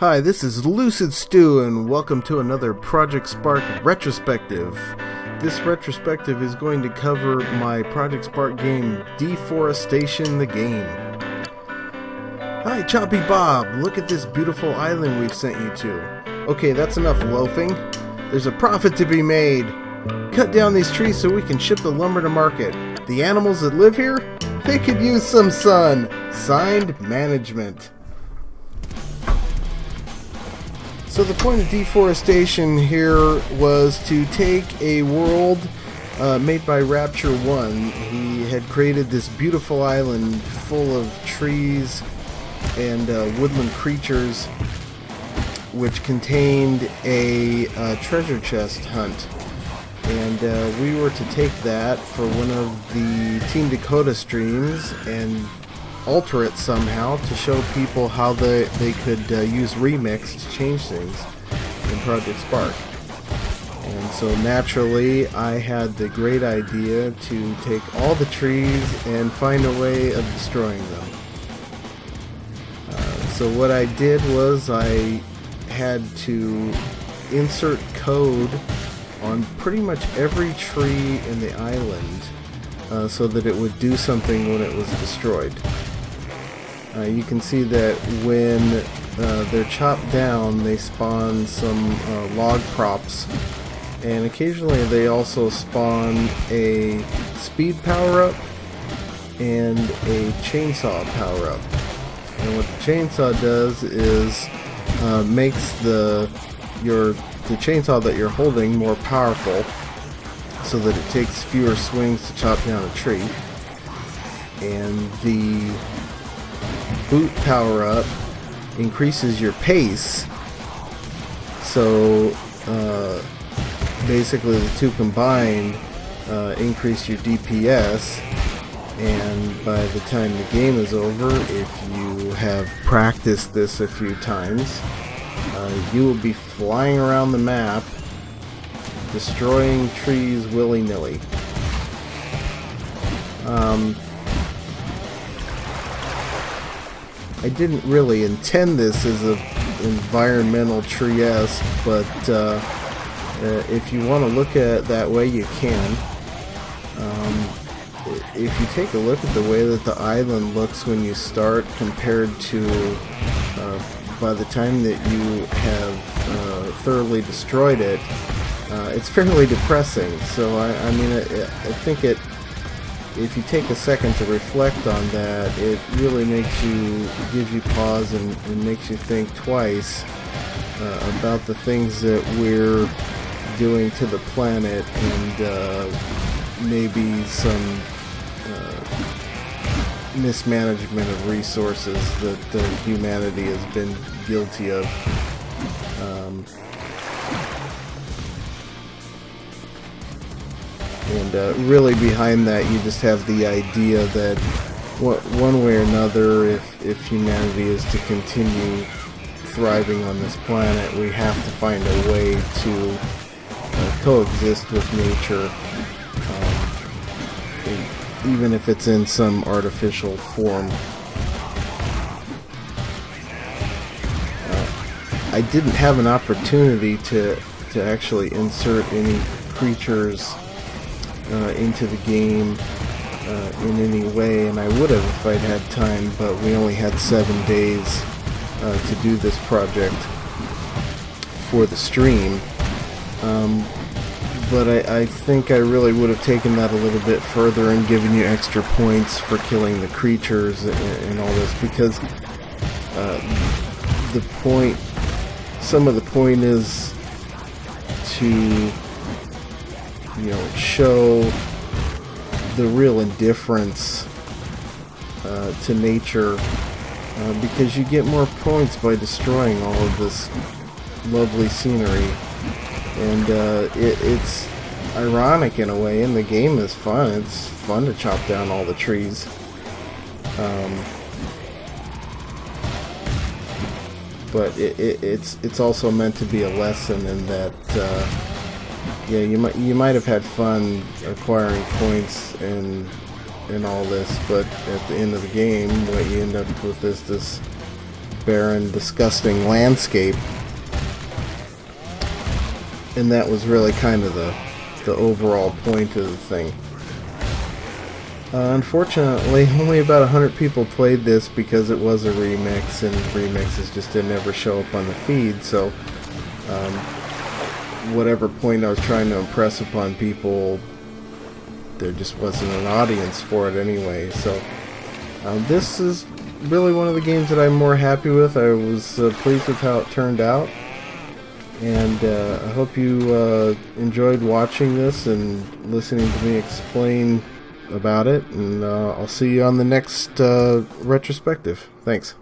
Hi, this is Lucid Stew, and welcome to another Project Spark retrospective. This retrospective is going to cover my Project Spark game, Deforestation the Game. Hi, Choppy Bob, look at this beautiful island we've sent you to. Okay, that's enough loafing. There's a profit to be made. Cut down these trees so we can ship the lumber to market. The animals that live here, they could use some sun. Signed, Management. So the point of Deforestation here was to take a world made by Rapture 1. He had created this beautiful island full of trees and woodland creatures, which contained a treasure chest hunt. And we were to take that for one of the Team Dakota streams and alter it somehow to show people how they could use remix to change things in Project Spark. And so naturally I had the great idea to take all the trees and find a way of destroying them. So what I did was I had to insert code on pretty much every tree in the island so that it would do something when it was destroyed. You can see that when they're chopped down, they spawn some log props, and occasionally they also spawn a speed power-up and a chainsaw power-up. And what the chainsaw does is makes the chainsaw that you're holding more powerful, so that it takes fewer swings to chop down a tree. And the boot power-up increases your pace, so basically the two combined increase your DPS, and by the time the game is over, if you have practiced this a few times, you will be flying around the map destroying trees willy-nilly. I didn't really intend this as an environmental tree-esque, but if you want to look at it that way, you can. If you take a look at the way that the island looks when you start compared to by the time that you have thoroughly destroyed it, it's fairly depressing. So I mean, I think if you take a second to reflect on that, it really gives you pause and makes you think twice about the things that we're doing to the planet, and maybe some mismanagement of resources that humanity has been guilty of. And really behind that, you just have the idea that one way or another, if humanity is to continue thriving on this planet, we have to find a way to coexist with nature, even if it's in some artificial form. I didn't have an opportunity to actually insert any creatures into the game in any way, and I would have if I'd had time, but we only had 7 days to do this project for the stream. But I think I really would have taken that a little bit further and given you extra points for killing the creatures and all this, because some of the point is to show the real indifference to nature, because you get more points by destroying all of this lovely scenery, and it's ironic in a way. In the game is fun. It's fun to chop down all the trees. But it's also meant to be a lesson in that yeah, you might have had fun acquiring points and all this, but at the end of the game, what you end up with is this barren, disgusting landscape. And that was really kind of the overall point of the thing. Unfortunately, only about 100 people played this because it was a remix, and remixes just didn't ever show up on the feed, so whatever point I was trying to impress upon people, there just wasn't an audience for it anyway. So this is really one of the games that I'm more happy with. I was pleased with how it turned out, and I hope you enjoyed watching this and listening to me explain about it, and I'll see you on the next retrospective. Thanks.